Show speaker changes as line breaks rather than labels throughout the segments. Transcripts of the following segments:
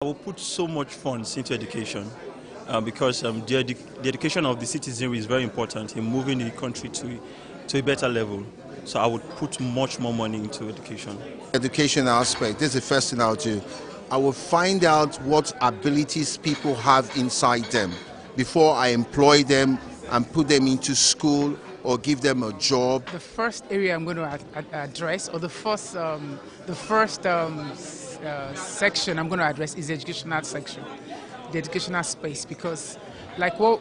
I will put so much funds into education because the education of the citizenry is very important in moving the country to a better level. So I would put much more money into education.
Education aspect, this is the first thing I'll do. I will find out what abilities people have inside them before I employ them and put them into school or give them a job.
The first area I'm going to address, or the first section I'm going to address is the educational section, the educational space, because like what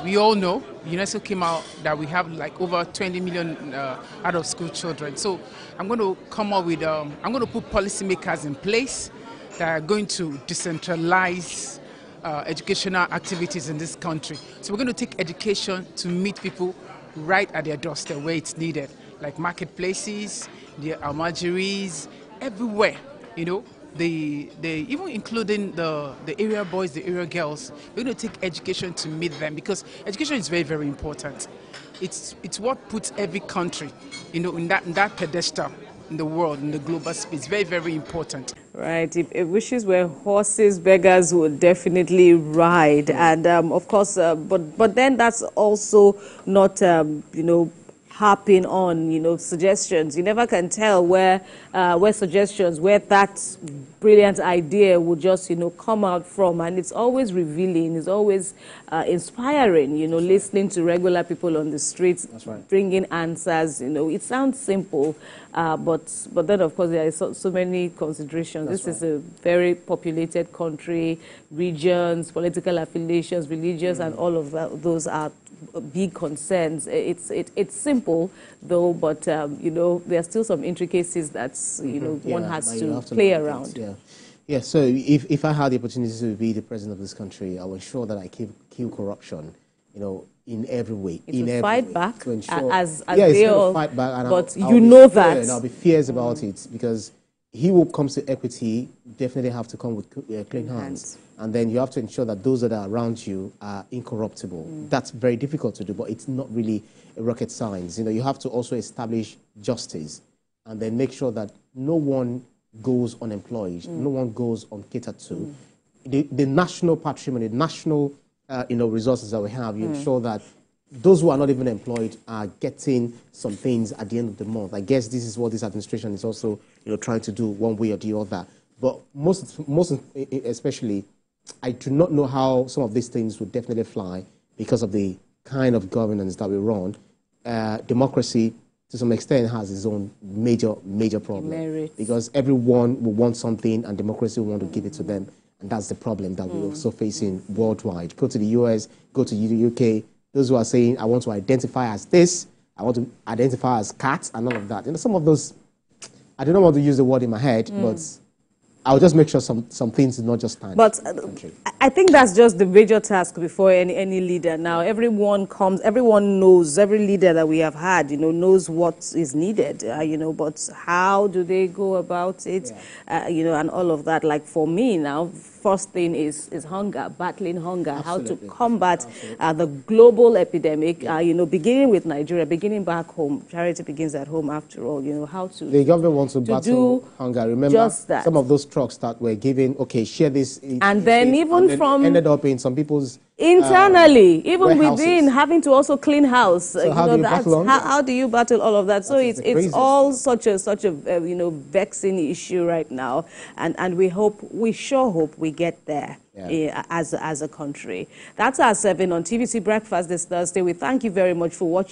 we all know, UNESCO came out that we have like over 20 million out of school children. So I'm going to come up with, I'm going to put policymakers in place that are going to decentralize educational activities in this country. So we're going to take education to meet people right at their doorstep where it's needed, like marketplaces, the almajiris, everywhere, even including the area boys, the area girls. We're going to take education to meet them because education is very, very important. It's what puts every country, in that pedestal in the world, in the global space. Very, very important.
Right. If wishes were horses, beggars would definitely ride. And of course, but then that's also not, harping on, suggestions. You never can tell where suggestions, where that brilliant idea would just, come out from. And it's always revealing, it's always inspiring, listening to regular people on the streets, right, bringing answers. It sounds simple, but then, of course, there are so many considerations. This is a very populated country, regions, political affiliations, religious, and all of those are big concerns. It's simple though, but there are still some intricacies that one has to play around.
Yeah. So if I had the opportunity to be the president of this country, I will ensure that I kill corruption, in every way.
Fight back
to ensure,
as they all.
Fight back, and
but
I'll
know that,
and I'll be fierce about it, because he who comes to equity definitely have to come with clean hands. And then you have to ensure that those that are around you are incorruptible. That's very difficult to do, but it's not really a rocket science. You have to also establish justice and then make sure that no one goes unemployed, no one goes uncatered to. The national patrimony, the national resources that we have, you ensure that those who are not even employed are getting some things at the end of the month. I guess this is what this administration is also trying to do one way or the other. But most especially, I do not know how some of these things would definitely fly because of the kind of governance that we run. Democracy, to some extent, has its own major problem. Because everyone will want something and democracy will want to give it to them. And that's the problem that we're also facing worldwide. Go to the US, go to the UK. Those who are saying, I want to identify as this, I want to identify as cats, and all of that. Some of those, I don't want to use the word in my head, but I'll just make sure some things do not just stand.
But I think that's just the major task before any leader. Now, everyone knows, every leader that we have had, knows what is needed, but how do they go about it, and all of that. Like for me now, first thing is hunger, battling hunger,
Absolutely.
how to combat the global epidemic, beginning with Nigeria, beginning back home. Charity begins at home, after all, how to...
The government wants to battle hunger. Remember,
just that.
Some of those trucks that were given, okay, share this...
And then even from...
ended up in some people's...
Internally, even
warehouses.
within, having to also clean house.
So how do you battle
all of that? So it's all such a vexing issue right now, and we sure hope we get there as a country. That's our 7 on TVC Breakfast this Thursday. We thank you very much for watching.